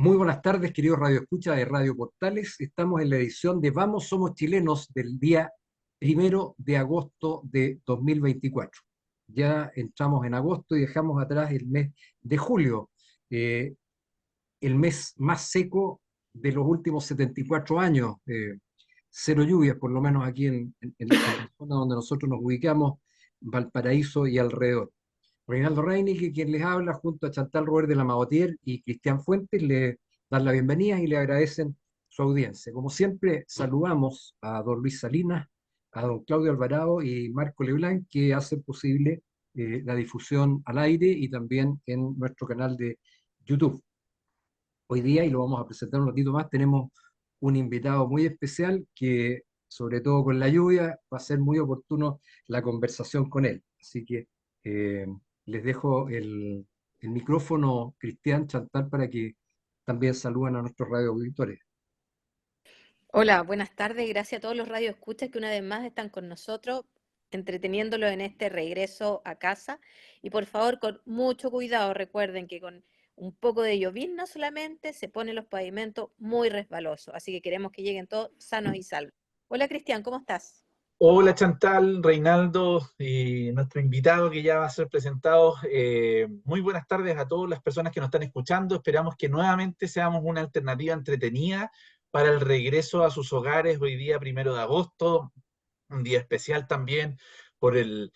Muy buenas tardes, queridos Radio Escucha de Radio Portales. Estamos en la edición de Vamos Somos Chilenos del día 1 de agosto de 2024. Ya entramos en agosto y dejamos atrás el mes de julio, eh, el mes más seco de los últimos 74 años. Cero lluvias, por lo menos aquí en la zona donde nosotros nos ubicamos, Valparaíso y alrededor. Reinaldo Reinique, quien les habla, junto a Chantal Robert de la Mabotier y Cristian Fuentes, le dan la bienvenida y le agradecen su audiencia. Como siempre, saludamos a don Luis Salinas, a don Claudio Alvarado y Marco Leblanc, que hacen posible la difusión al aire y también en nuestro canal de YouTube. Hoy día, y lo vamos a presentar un ratito más, tenemos un invitado muy especial que, sobre todo con la lluvia, va a ser muy oportuno la conversación con él. Así que eh, les dejo el micrófono, Cristian, Chantal, para que también saluden a nuestros radio auditores. Hola, buenas tardes. Gracias a todos los radioescuchas que una vez más están con nosotros, entreteniéndolos en este regreso a casa. Y por favor, con mucho cuidado, recuerden que con un poco de llovizna solamente se ponen los pavimentos muy resbalosos. Así que queremos que lleguen todos sanos y salvos. Hola Cristian, ¿cómo estás? Hola Chantal, Reinaldo y nuestro invitado que ya va a ser presentado. Muy buenas tardes a todas las personas que nos están escuchando. Esperamos que nuevamente seamos una alternativa entretenida para el regreso a sus hogares hoy día 1 de agosto, un día especial también por el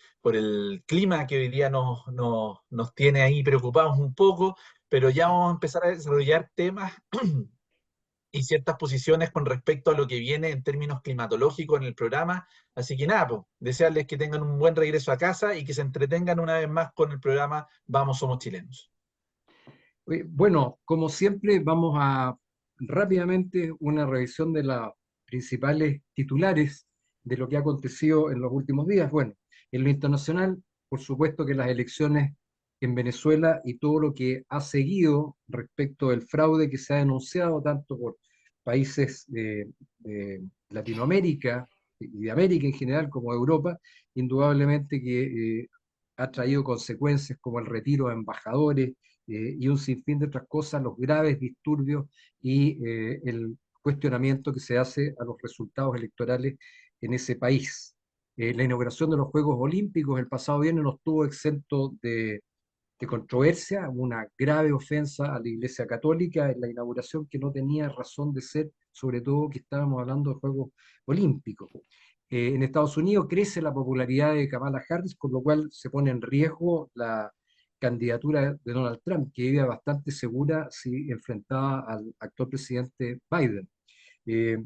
clima que hoy día nos tiene ahí preocupados un poco, pero ya vamos a empezar a desarrollar temas y ciertas posiciones con respecto a lo que viene en términos climatológicos en el programa. Así que nada, pues, desearles que tengan un buen regreso a casa y que se entretengan una vez más con el programa Vamos Somos Chilenos. Bueno, como siempre, vamos a rápidamente una revisión de las principales titulares de lo que ha acontecido en los últimos días. Bueno, en lo internacional, por supuesto que las elecciones en Venezuela y todo lo que ha seguido respecto del fraude que se ha denunciado tanto por países de Latinoamérica y de América en general como de Europa, indudablemente que ha traído consecuencias como el retiro de embajadores y un sinfín de otras cosas, los graves disturbios y el cuestionamiento que se hace a los resultados electorales en ese país. La inauguración de los Juegos Olímpicos el pasado viernes no estuvo exento de controversia, una grave ofensa a la Iglesia Católica en la inauguración que no tenía razón de ser, sobre todo que estábamos hablando de Juegos Olímpicos. En Estados Unidos crece la popularidad de Kamala Harris, con lo cual se pone en riesgo la candidatura de Donald Trump, que iba bastante segura si enfrentaba al actual presidente Biden. Eh,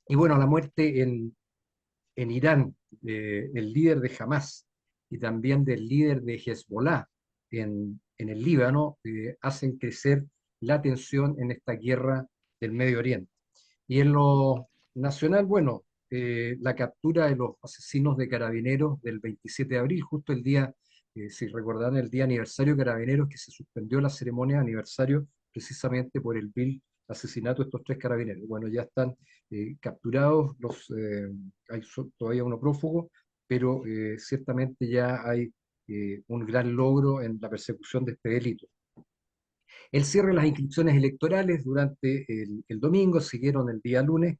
y bueno, la muerte en Irán, el líder de Hamas y también del líder de Hezbollah en el Líbano, hacen crecer la tensión en esta guerra del Medio Oriente. Y en lo nacional, bueno, la captura de los asesinos de Carabineros del 27 de abril, justo el día, si recordarán, el día aniversario de Carabineros, que se suspendió la ceremonia de aniversario precisamente por el vil asesinato de estos tres carabineros. Bueno, ya están capturados, hay todavía uno prófugo, pero ciertamente ya hay un gran logro en la persecución de este delito. El cierre de las inscripciones electorales durante el domingo, siguieron el día lunes,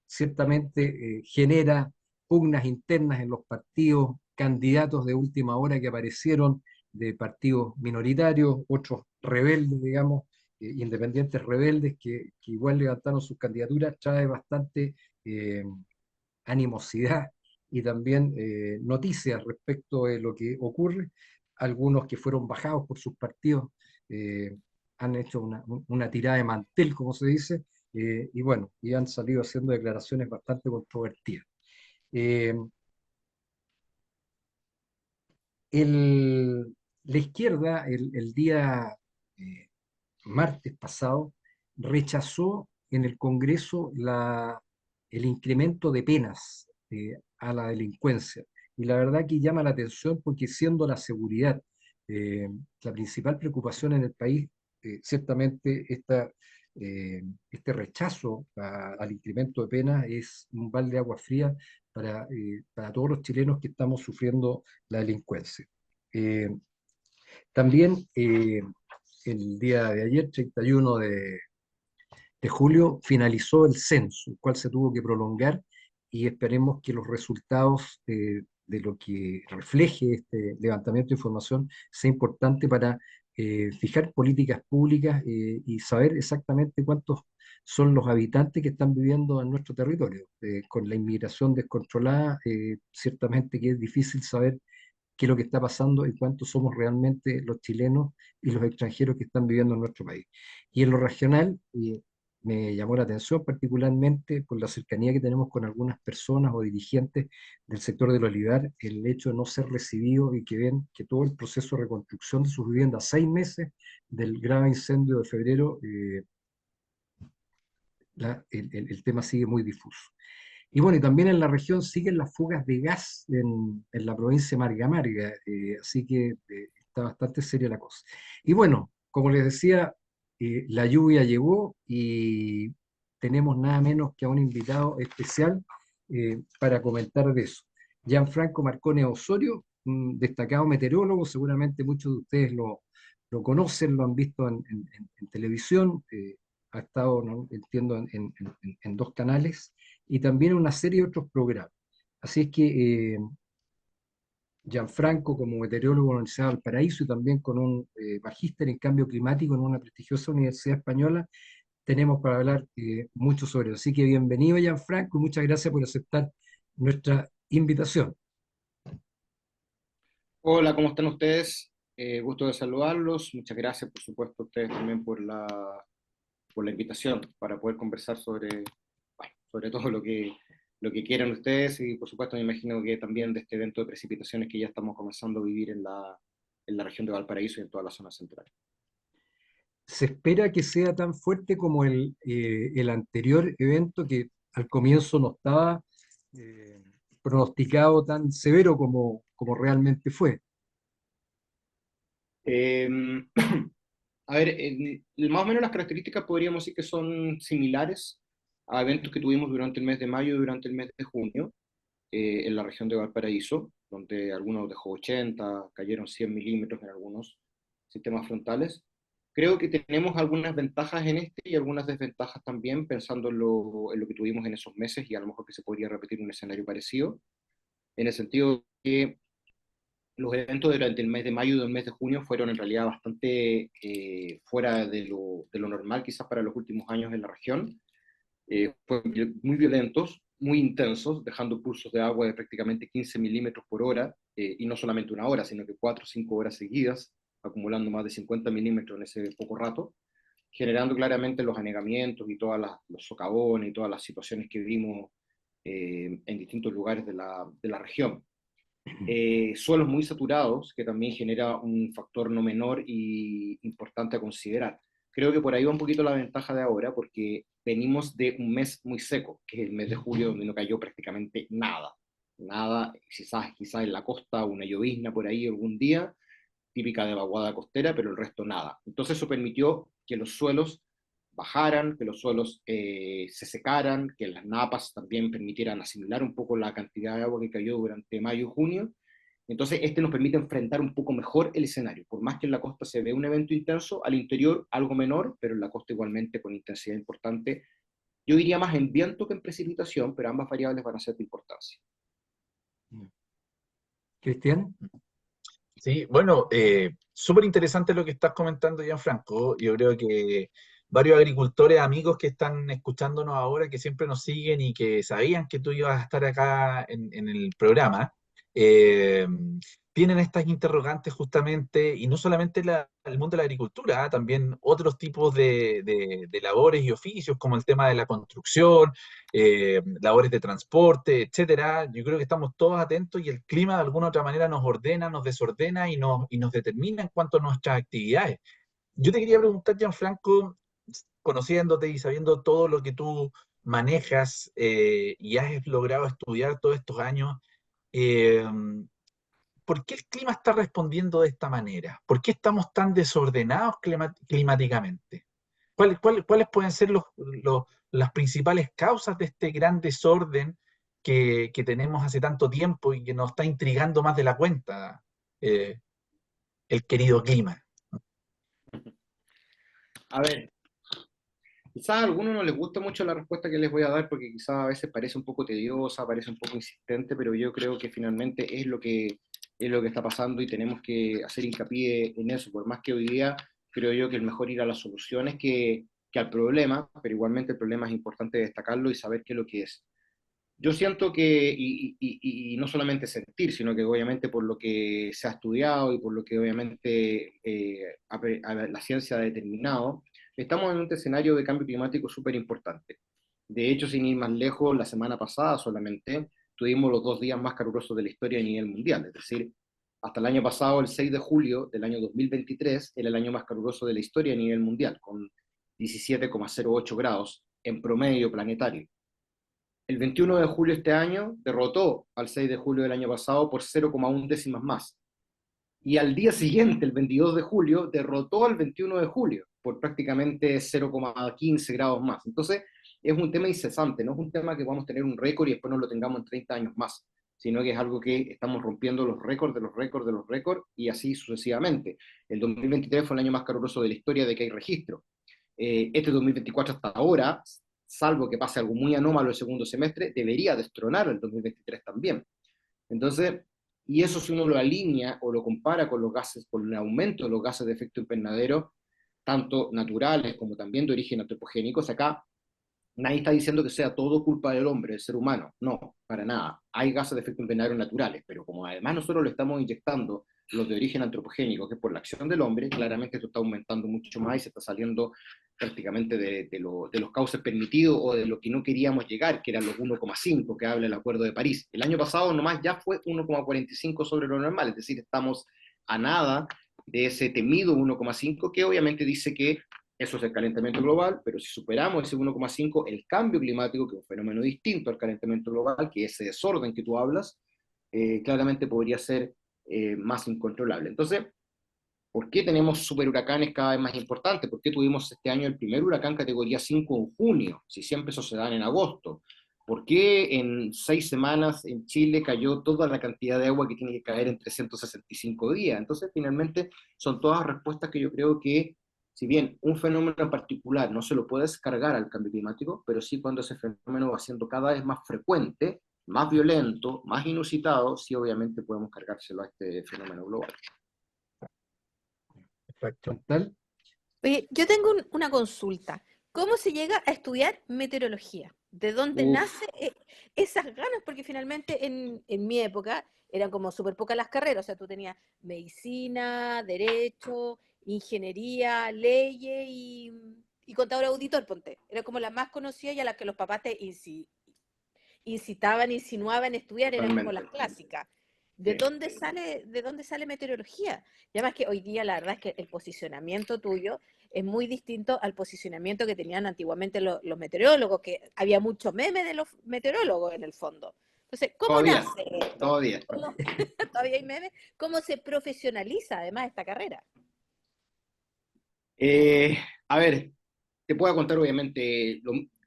ciertamente genera pugnas internas en los partidos, candidatos de última hora que aparecieron de partidos minoritarios, otros rebeldes, digamos, independientes rebeldes que igual levantaron sus candidaturas, trae bastante eh, animosidad y también noticias respecto de lo que ocurre. Algunos que fueron bajados por sus partidos eh, han hecho una tirada de mantel, como se dice, y bueno, y han salido haciendo declaraciones bastante controvertidas. Eh, la izquierda, el día eh, martes pasado, rechazó en el Congreso el incremento de penas a la delincuencia. Y la verdad que llama la atención porque siendo la seguridad la principal preocupación en el país, ciertamente este rechazo al incremento de penas es un balde de agua fría para todos los chilenos que estamos sufriendo la delincuencia. También el día de ayer, 31 de de julio finalizó el censo, el cual se tuvo que prolongar y esperemos que los resultados de lo que refleje este levantamiento de información sea importante para fijar políticas públicas y saber exactamente cuántos son los habitantes que están viviendo en nuestro territorio. Con la inmigración descontrolada, ciertamente que es difícil saber qué es lo que está pasando y cuántos somos realmente los chilenos y los extranjeros que están viviendo en nuestro país. Y en lo regional, me llamó la atención particularmente por la cercanía que tenemos con algunas personas o dirigentes del sector del olivar, el hecho de no ser recibidos y que ven que todo el proceso de reconstrucción de sus viviendas, 6 meses del grave incendio de febrero, el tema sigue muy difuso. Y bueno, y también en la región siguen las fugas de gas en la provincia de Marga Marga, así que está bastante seria la cosa. Y bueno, como les decía, la lluvia llegó y tenemos nada menos que a un invitado especial para comentar de eso. Gianfranco Marcone Osorio, un destacado meteorólogo, seguramente muchos de ustedes lo conocen, lo han visto en televisión, ha estado, ¿no?, entiendo, en 2 canales y también una serie de otros programas. Así es que Gianfranco, como meteorólogo de la Universidad de Valparaíso y también con un magíster en cambio climático en una prestigiosa universidad española, tenemos para hablar mucho sobre eso. Así que bienvenido, Gianfranco, y muchas gracias por aceptar nuestra invitación. Hola, ¿cómo están ustedes? Gusto de saludarlos. Muchas gracias, por supuesto, a ustedes también por la invitación para poder conversar sobre, bueno, sobre todo lo que quieran ustedes y, por supuesto, me imagino que también de este evento de precipitaciones que ya estamos comenzando a vivir en la región de Valparaíso y en toda la zona central. Se espera que sea tan fuerte como el anterior evento que al comienzo no estaba eh, pronosticado tan severo como realmente fue. Eh, a ver, más o menos las características podríamos decir que son similares a eventos que tuvimos durante el mes de mayo y durante el mes de junio en la región de Valparaíso, donde algunos dejó 80, cayeron 100 milímetros en algunos sistemas frontales. Creo que tenemos algunas ventajas en este y algunas desventajas también, pensando en lo que tuvimos en esos meses y a lo mejor que se podría repetir un escenario parecido, en el sentido que los eventos durante el mes de mayo y el mes de junio fueron en realidad bastante fuera de lo normal quizás para los últimos años en la región. Fueron muy violentos, muy intensos, dejando pulsos de agua de prácticamente 15 milímetros por hora, y no solamente una hora, sino que 4 o 5 horas seguidas, acumulando más de 50 milímetros en ese poco rato, generando claramente los anegamientos y todos los socavones y todas las situaciones que vimos en distintos lugares de la región. Suelos muy saturados, que también genera un factor no menor y importante a considerar. Creo que por ahí va un poquito la ventaja de ahora, porque venimos de un mes muy seco, que es el mes de julio, donde no cayó prácticamente nada. Nada, quizás en la costa una llovizna por ahí algún día, típica de vaguada costera, pero el resto nada. Entonces eso permitió que los suelos bajaran, que los suelos se secaran, que las napas también permitieran asimilar un poco la cantidad de agua que cayó durante mayo y junio. Entonces, este nos permite enfrentar un poco mejor el escenario. Por más que en la costa se ve un evento intenso, al interior algo menor, pero en la costa igualmente con intensidad importante. Yo diría más en viento que en precipitación, pero ambas variables van a ser de importancia. Cristian. Sí, bueno, súper interesante lo que estás comentando, Gianfranco. Yo creo que varios agricultores, amigos que están escuchándonos ahora, que siempre nos siguen y que sabían que tú ibas a estar acá en el programa, eh, tienen estas interrogantes justamente, y no solamente el mundo de la agricultura, también otros tipos de labores y oficios, como el tema de la construcción, labores de transporte, etcétera. Yo creo que estamos todos atentos y el clima de alguna u otra manera nos ordena, nos desordena y nos determina en cuanto a nuestras actividades. Yo te quería preguntar, Gianfranco, conociéndote y sabiendo todo lo que tú manejas y has logrado estudiar todos estos años, eh, ¿por qué el clima está respondiendo de esta manera? ¿Por qué estamos tan desordenados climáticamente? ¿Cuáles pueden ser las principales causas de este gran desorden que tenemos hace tanto tiempo y que nos está intrigando más de la cuenta, eh, el querido clima? A ver, Quizás a algunos no les gusta mucho la respuesta que les voy a dar porque quizás a veces parece un poco tediosa, parece un poco insistente, pero yo creo que finalmente es lo que está pasando y tenemos que hacer hincapié en eso. Por más que hoy día creo yo que el mejor ir a las soluciones que al problema, pero igualmente el problema es importante destacarlo y saber qué es lo que es. Yo siento que, y no solamente sentir, sino que obviamente por lo que se ha estudiado y por lo que obviamente la ciencia ha determinado, estamos en un escenario de cambio climático súper importante. De hecho, sin ir más lejos, la semana pasada solamente tuvimos los 2 días más calurosos de la historia a nivel mundial. Es decir, hasta el año pasado, el 6 de julio del año 2023, era el año más caluroso de la historia a nivel mundial, con 17,08 grados en promedio planetario. El 21 de julio de este año derrotó al 6 de julio del año pasado por 0,1 décimas más. Y al día siguiente, el 22 de julio, derrotó al 21 de julio por prácticamente 0,15 grados más. Entonces, es un tema incesante, no es un tema que vamos a tener un récord y después no lo tengamos en 30 años más, sino que es algo que estamos rompiendo los récords de los récords de los récords y así sucesivamente. El 2023 fue el año más caluroso de la historia de que hay registro. Este 2024 hasta ahora, salvo que pase algo muy anómalo el segundo semestre, debería destronar el 2023 también. Entonces, y eso si uno lo alinea o lo compara con los gases, con el aumento de los gases de efecto invernadero, tanto naturales como también de origen antropogénicos, acá nadie está diciendo que sea todo culpa del hombre, del ser humano. No, para nada. Hay gases de efecto invernadero naturales, pero como además nosotros le estamos inyectando los de origen antropogénico, que es por la acción del hombre, claramente esto está aumentando mucho más y se está saliendo prácticamente de los cauces permitidos o de lo que no queríamos llegar, que eran los 1,5 que habla el Acuerdo de París. El año pasado nomás ya fue 1,45 sobre lo normal, es decir, estamos a nada de ese temido 1,5 que obviamente dice que eso es el calentamiento global, pero si superamos ese 1,5, el cambio climático, que es un fenómeno distinto al calentamiento global, que es ese desorden que tú hablas, claramente podría ser más incontrolable. Entonces, ¿por qué tenemos superhuracanes cada vez más importantes? ¿Por qué tuvimos este año el primer huracán categoría 5 en junio, si siempre eso se dan en agosto? ¿Por qué en 6 semanas en Chile cayó toda la cantidad de agua que tiene que caer en 365 días? Entonces, finalmente, son todas respuestas que yo creo que, si bien un fenómeno en particular no se lo puede descargar al cambio climático, pero sí cuando ese fenómeno va siendo cada vez más frecuente, más violento, más inusitado, sí obviamente podemos cargárselo a este fenómeno global. Perfecto. Chantal. Oye, yo tengo una consulta. ¿Cómo se llega a estudiar meteorología? ¿De dónde Uf, nace esas ganas? Porque finalmente en mi época eran como súper pocas las carreras. O sea, tú tenías medicina, derecho, ingeniería, leyes y contador auditor, ponte. Era como la más conocida y a la que los papás te incitaban, insinuaban estudiar, eran como las totalmente. clásicas. Sí. De dónde sale meteorología? Y además que hoy día la verdad es que el posicionamiento tuyo es muy distinto al posicionamiento que tenían antiguamente los meteorólogos, que había mucho meme de los meteorólogos en el fondo. Entonces, ¿cómo Todavía, nace esto? todavía. ¿Cómo, todavía hay meme? ¿Cómo se profesionaliza además esta carrera? Eh, a ver, te puedo contar obviamente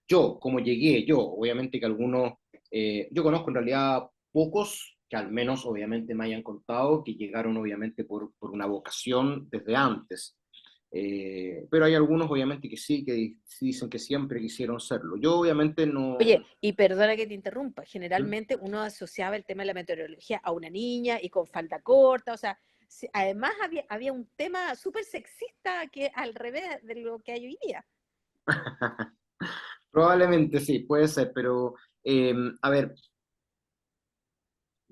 yo, cómo llegué yo, obviamente que algunos, yo conozco en realidad pocos que al menos obviamente me hayan contado que llegaron obviamente por una vocación desde antes. Pero hay algunos obviamente que sí, que dicen que siempre quisieron serlo. Yo obviamente no... Oye, y perdona que te interrumpa, ¿Mm? generalmente uno asociaba el tema de la meteorología a una niña y con falda corta, o sea, además había un tema súper sexista que al revés de lo que hay hoy día. Probablemente sí, puede ser, pero a ver,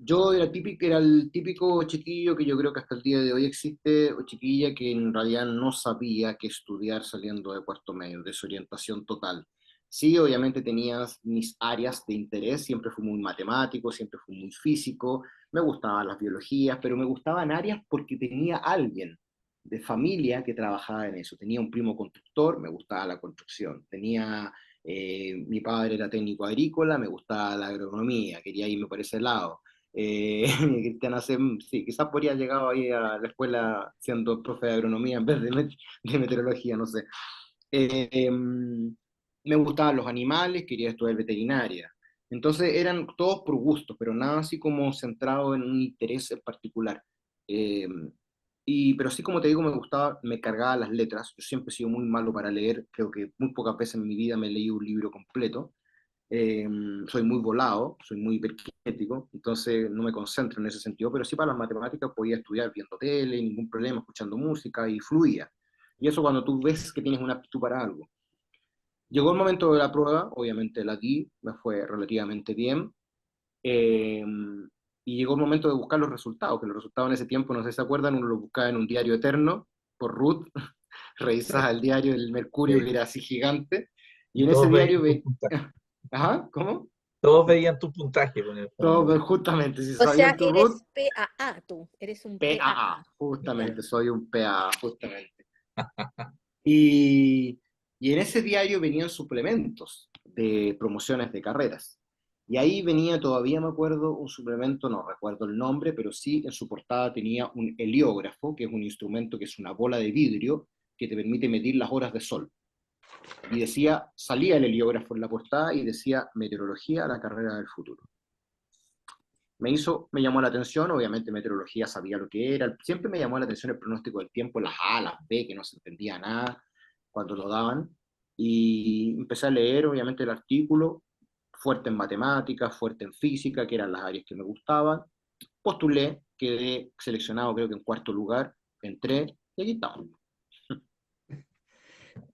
yo era el típico chiquillo que yo creo que hasta el día de hoy existe, o chiquilla que en realidad no sabía qué estudiar saliendo de cuarto medio, desorientación total. Sí, obviamente tenía mis áreas de interés, siempre fui muy matemático, siempre fui muy físico, me gustaban las biologías, pero me gustaban áreas porque tenía alguien de familia que trabajaba en eso. Tenía un primo constructor, me gustaba la construcción. Mi padre era técnico agrícola, me gustaba la agronomía, quería irme por ese lado. Cristian hace, sí, quizás podría haber llegado ahí a la escuela siendo profe de agronomía en vez de meteorología, no sé. Me gustaban los animales, quería estudiar veterinaria. Entonces eran todos por gusto, pero nada así como centrado en un interés en particular. Eh, pero sí, como te digo, me gustaba, me cargaba las letras. Yo siempre he sido muy malo para leer, creo que muy pocas veces en mi vida me he leído un libro completo. Eh, Soy muy volado, soy muy hiperkinético, entonces no me concentro en ese sentido, pero sí para las matemáticas podía estudiar viendo tele, ningún problema, escuchando música y fluía. Y eso cuando tú ves que tienes una aptitud para algo. Llegó el momento de la prueba, obviamente la di, me fue relativamente bien, eh, y llegó el momento de buscar los resultados, que los resultados en ese tiempo, no sé si se acuerdan, uno los buscaba en un diario eterno, por Ruth, revisaba el diario del Mercurio, que Sí. era así gigante, y Y en ese todos veían diario tu ve... puntaje. Ajá, ¿cómo? Todos veían tu puntaje con el Todo, fondo. justamente, si O sea, sabían tu root, eres PAA tú, eres un PAA, PAA. Ya. justamente, soy un PAA, justamente. Y, y en ese diario venían suplementos de promociones de carreras. Y ahí venía, todavía me acuerdo, un suplemento, no recuerdo el nombre, pero sí en su portada tenía un heliógrafo, que es un instrumento que es una bola de vidrio que te permite medir las horas de sol. Y decía, salía el heliógrafo en la portada y decía meteorología, la carrera del futuro. Me llamó la atención, obviamente meteorología sabía lo que era, siempre me llamó la atención el pronóstico del tiempo, las A, las B, que no se entendía nada cuando lo daban, y empecé a leer obviamente el artículo, fuerte en matemáticas, fuerte en física, que eran las áreas que me gustaban, postulé, quedé seleccionado creo que en cuarto lugar, entré, y aquí estamos.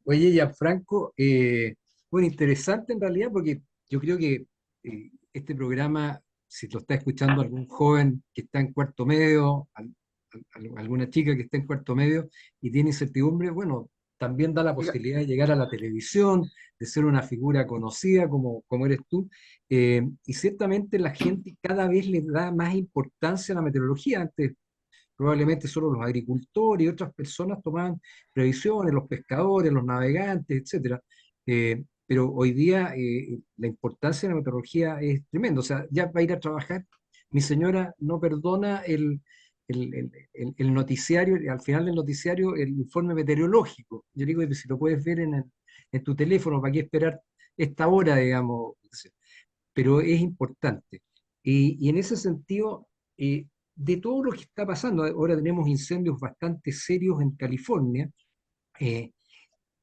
Oye, Gianfranco, bueno, interesante en realidad porque yo creo que este programa, si lo está escuchando algún joven que está en cuarto medio, alguna chica que está en cuarto medio y tiene incertidumbre, bueno, también da la Oiga, posibilidad de llegar a la televisión, de ser una figura conocida como eres tú, y ciertamente la gente cada vez le da más importancia a la meteorología. Antes probablemente solo los agricultores y otras personas tomaban previsiones, los pescadores, los navegantes, etcétera. Pero hoy día la importancia de la meteorología es tremenda. O sea, ya va a ir a trabajar, mi señora no perdona el noticiario, al final del noticiario, el informe meteorológico. Yo digo, si lo puedes ver en tu teléfono, ¿para qué esperar esta hora, digamos? Pero es importante. Y en ese sentido, de todo lo que está pasando, ahora tenemos incendios bastante serios en California, eh,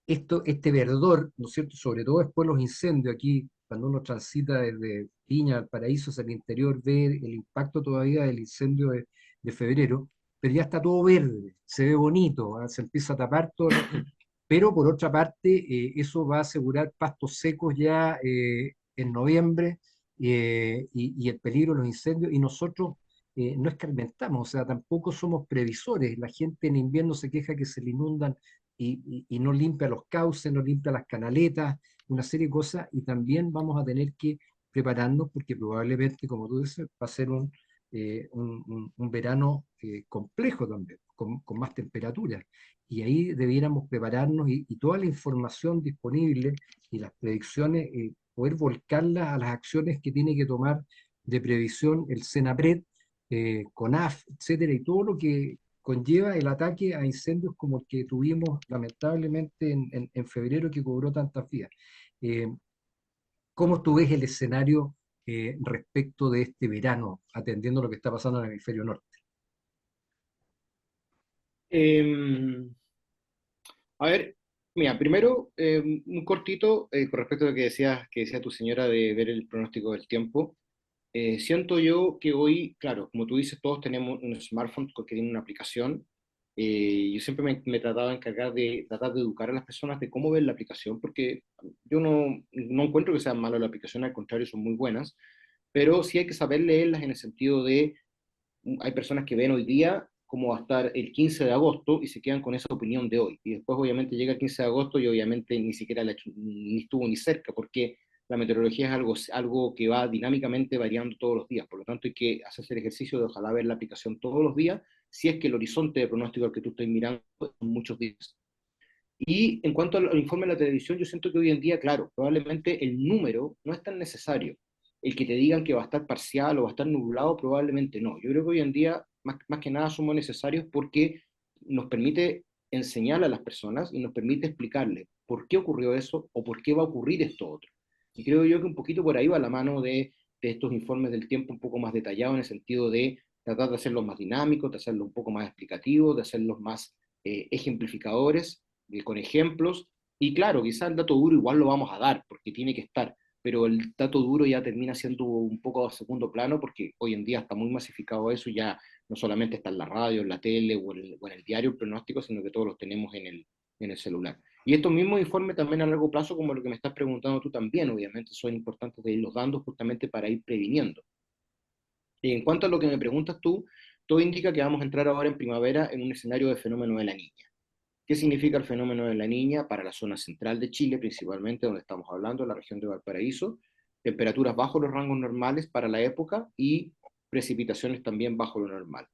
este verdor, ¿no es cierto? Sobre todo después los incendios aquí, cuando uno transita desde Viña al Paraíso hacia el interior, ve el impacto todavía del incendio de febrero, pero ya está todo verde, se ve bonito, ¿ah? Se empieza a tapar todo, pero por otra parte, eso va a asegurar pastos secos ya en noviembre y el peligro de los incendios, y nosotros no escarmentamos, o sea, tampoco somos previsores. La gente en invierno se queja que se le inundan y no limpia los cauces, no limpia las canaletas, una serie de cosas, y también vamos a tener que prepararnos porque probablemente, como tú dices, va a ser un verano complejo también, con más temperaturas. Y ahí debiéramos prepararnos y toda la información disponible y las predicciones, poder volcarlas a las acciones que tiene que tomar de previsión el SENAPRED, CONAF, etcétera, y todo lo que conlleva el ataque a incendios como el que tuvimos lamentablemente en febrero, que cobró tantas vidas. Eh, ¿Cómo tú ves el escenario respecto de este verano, atendiendo lo que está pasando en el hemisferio norte? eh, a ver, mira, primero, un cortito con respecto a lo que decía tu señora de ver el pronóstico del tiempo. Siento yo que hoy, claro, como tú dices, todos tenemos un smartphone que tiene una aplicación. Yo siempre me trataba de encargar de tratar de educar a las personas de cómo ver la aplicación, porque yo no encuentro que sea malo la aplicación, al contrario, son muy buenas, pero sí hay que saber leerlas en el sentido de hay personas que ven hoy día cómo va a estar el 15 de agosto y se quedan con esa opinión de hoy. Y después obviamente llega el 15 de agosto y obviamente ni siquiera ni estuvo ni cerca, porque la meteorología es algo que va dinámicamente variando todos los días. Por lo tanto hay que hacerse el ejercicio de ojalá ver la aplicación todos los días, si es que el horizonte de pronóstico al que tú estás mirando son muchos días. Y en cuanto al informe de la televisión, yo siento que hoy en día, claro, probablemente el número no es tan necesario. El que te digan que va a estar parcial o va a estar nublado, probablemente no. Yo creo que hoy en día, más que nada, somos necesarios porque nos permite enseñar a las personas y nos permite explicarles por qué ocurrió eso o por qué va a ocurrir esto otro. Y creo yo que un poquito por ahí va la mano de estos informes del tiempo un poco más detallados en el sentido de tratar de hacerlos más dinámicos, de hacerlos un poco más explicativos, de hacerlos más ejemplificadores, con ejemplos, y claro, quizás el dato duro igual lo vamos a dar, porque tiene que estar, pero el dato duro ya termina siendo un poco a segundo plano, porque hoy en día está muy masificado eso, ya no solamente está en la radio, en la tele o en el diario el pronóstico, sino que todos los tenemos en el celular. Y estos mismos informes también a largo plazo, como lo que me estás preguntando tú también, obviamente son importantes de irlos dando justamente para ir previniendo. Y en cuanto a lo que me preguntas tú, todo indica que vamos a entrar ahora en primavera en un escenario de fenómeno de la niña. ¿Qué significa el fenómeno de la niña para la zona central de Chile, principalmente donde estamos hablando, la región de Valparaíso? Temperaturas bajo los rangos normales para la época y precipitaciones también bajo lo normal.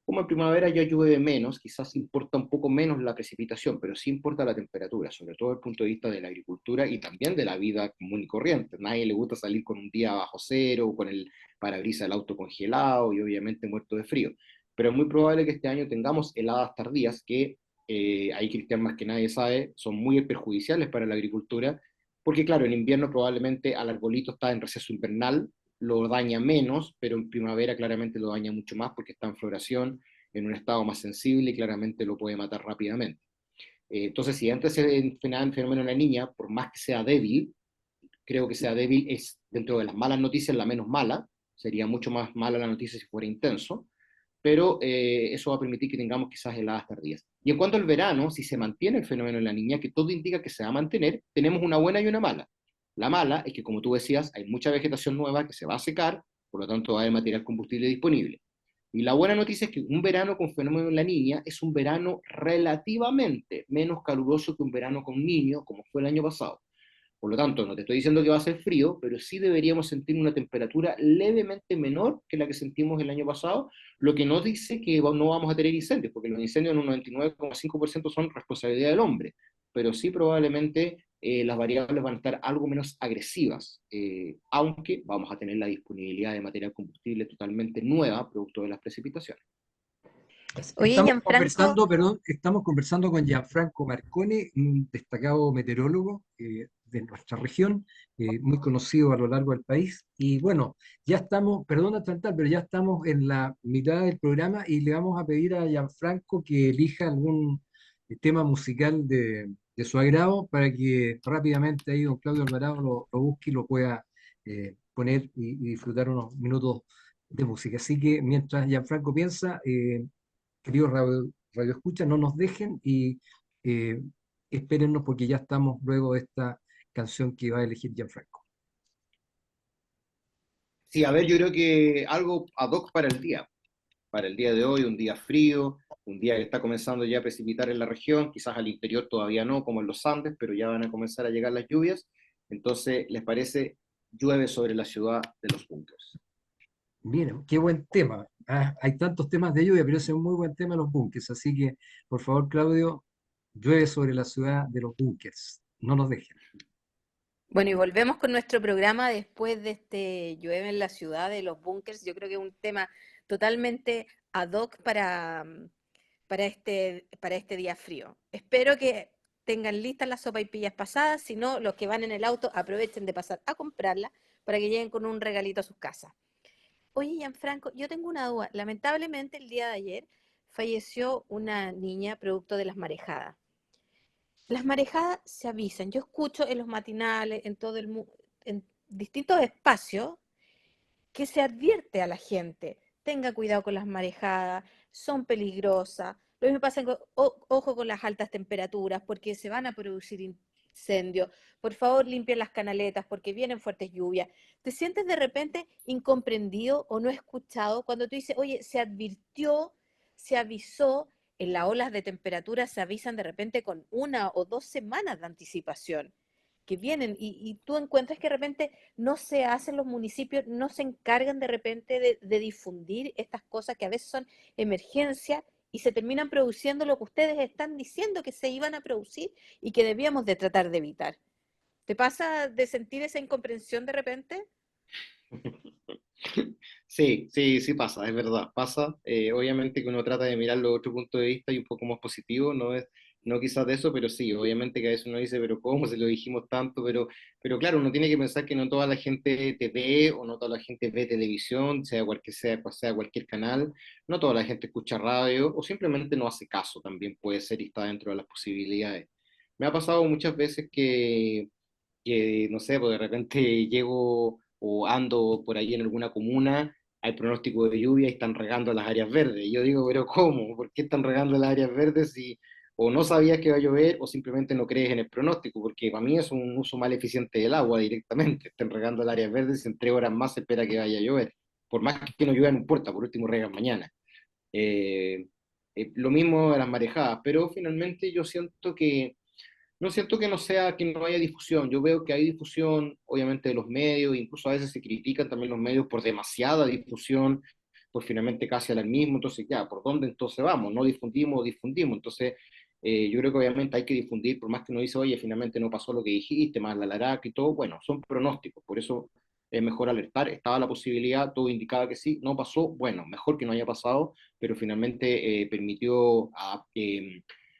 Como en primavera ya llueve menos, quizás importa un poco menos la precipitación, pero sí importa la temperatura, sobre todo desde el punto de vista de la agricultura y también de la vida común y corriente. A nadie le gusta salir con un día bajo cero, con el parabrisas del auto congelado y obviamente muerto de frío. Pero es muy probable que este año tengamos heladas tardías que, ahí Cristian más que nadie sabe, son muy perjudiciales para la agricultura, porque claro, en invierno probablemente al arbolito está en receso invernal, lo daña menos, pero en primavera claramente lo daña mucho más porque está en floración, en un estado más sensible y claramente lo puede matar rápidamente. Entonces, si antes se fenómeno en la niña, por más que sea débil, creo que sea débil es dentro de las malas noticias la menos mala, sería mucho más mala la noticia si fuera intenso, pero eso va a permitir que tengamos quizás heladas tardías. Y en cuanto al verano, si se mantiene el fenómeno en la niña, que todo indica que se va a mantener, tenemos una buena y una mala. La mala es que, como tú decías, hay mucha vegetación nueva que se va a secar, por lo tanto va a haber material combustible disponible. Y la buena noticia es que un verano con fenómeno en la niña es un verano relativamente menos caluroso que un verano con niño, como fue el año pasado. Por lo tanto, no te estoy diciendo que va a ser frío, pero sí deberíamos sentir una temperatura levemente menor que la que sentimos el año pasado, lo que no dice que no vamos a tener incendios, porque los incendios en un 99,5% son responsabilidad del hombre, pero sí probablemente las variables van a estar algo menos agresivas, aunque vamos a tener la disponibilidad de material combustible totalmente nueva, producto de las precipitaciones. Oye, Estamos Gianfranco, conversando, perdón, estamos conversando con Gianfranco Marcone, un destacado meteorólogo de nuestra región, muy conocido a lo largo del país. Y bueno, ya estamos, perdona Chantal, pero ya estamos en la mitad del programa y le vamos a pedir a Gianfranco que elija algún tema musical de su agrado para que rápidamente ahí don Claudio Alvarado lo busque y lo pueda poner y disfrutar unos minutos de música. Así que mientras Gianfranco piensa, queridos radio escucha, no nos dejen y eh, espérennos porque ya estamos luego de esta canción que va a elegir Gianfranco. Sí, a ver, yo creo que algo ad hoc para el día de hoy, un día frío, un día que está comenzando ya a precipitar en la región, quizás al interior todavía no, como en los Andes, pero ya van a comenzar a llegar las lluvias. Entonces, ¿les parece? Llueve sobre la ciudad de los búnkers. Miren, qué buen tema. Ah, hay tantos temas de lluvia, pero ese es un muy buen tema los búnkers. Así que, por favor, Claudio, llueve sobre la ciudad de los búnkers. No nos dejen. bueno, y volvemos con nuestro programa después de este llueve en la ciudad de los búnkers. Yo creo que es un tema totalmente ad hoc para este día frío. Espero que tengan listas las sopaipillas pasadas, si no, los que van en el auto aprovechen de pasar a comprarla para que lleguen con un regalito a sus casas. Oye, Gianfranco, yo tengo una duda. Lamentablemente el día de ayer falleció una niña producto de las marejadas. Las marejadas se avisan. Yo escucho en los matinales, en todo el mundo, en distintos espacios, que se advierte a la gente, tenga cuidado con las marejadas, son peligrosas. Lo mismo pasa con, ojo con las altas temperaturas, porque se van a producir incendios. Por favor, limpien las canaletas porque vienen fuertes lluvias. ¿Te sientes de repente incomprendido o no escuchado cuando tú dices, oye, se advirtió, se avisó? En las olas de temperatura se avisan de repente con 1 o 2 semanas de anticipación que vienen y tú encuentras que de repente no se hacen los municipios, no se encargan de repente de difundir estas cosas que a veces son emergencias y se terminan produciendo lo que ustedes están diciendo que se iban a producir y que debíamos de tratar de evitar. ¿Te pasa de sentir esa incomprensión de repente? Sí, sí, sí pasa, es verdad, pasa. Obviamente que uno trata de mirarlo de otro punto de vista y un poco más positivo, no es no quizás de eso, pero sí, obviamente que a veces uno dice, pero ¿cómo se lo dijimos tanto? Pero claro, uno tiene que pensar que no toda la gente te ve o no toda la gente ve televisión, sea cualquier sea cualquier canal, no toda la gente escucha radio o simplemente no hace caso, también puede ser y está dentro de las posibilidades. Me ha pasado muchas veces que no sé, pues de repente llego o ando por ahí en alguna comuna, hay pronóstico de lluvia y están regando las áreas verdes. Y yo digo, pero ¿cómo? ¿Por qué están regando las áreas verdes si o no sabías que iba a llover o simplemente no crees en el pronóstico? Porque para mí es un uso mal eficiente del agua directamente. Están regando las áreas verdes y en 3 horas más se espera que vaya a llover. Por más que no llueva, no importa, por último regan mañana. Eh, lo mismo de las marejadas, pero finalmente yo siento que no siento que no sea que no haya difusión. Yo veo que hay difusión, obviamente, de los medios, incluso a veces se critican también los medios por demasiada difusión, pues finalmente casi alarmismo. Entonces, ya, ¿por dónde entonces vamos? No difundimos, difundimos. Entonces, yo creo que obviamente hay que difundir, por más que uno dice, oye, finalmente no pasó lo que dijiste, más la laraca y todo. Bueno, son pronósticos, por eso es mejor alertar. Estaba la posibilidad, todo indicaba que sí, no pasó. Bueno, mejor que no haya pasado, pero finalmente permitió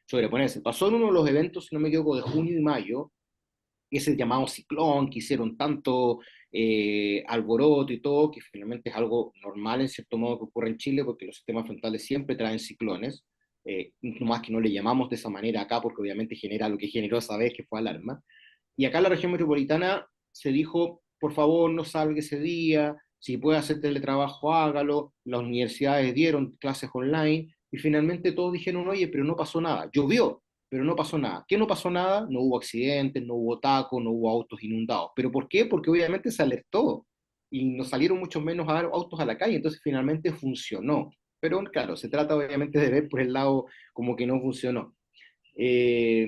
sobreponerse. Pasó en uno de los eventos, si no me equivoco, de junio y mayo, ese llamado ciclón, que hicieron tanto alboroto y todo, que finalmente es algo normal en cierto modo que ocurre en Chile, porque los sistemas frontales siempre traen ciclones, no más que no le llamamos de esa manera acá, porque obviamente genera lo que generó esa vez, que fue alarma. Y acá en la región metropolitana se dijo, por favor, no salga ese día, si puede hacer teletrabajo, hágalo. Las universidades dieron clases online y finalmente todos dijeron, oye, pero no pasó nada. Llovió, pero no pasó nada. ¿Qué no pasó nada? No hubo accidentes, no hubo tacos, no hubo autos inundados. ¿Pero por qué? Porque obviamente se alertó y nos salieron mucho menos autos a la calle, entonces finalmente funcionó. Pero claro, se trata obviamente de ver por el lado como que no funcionó. Eh,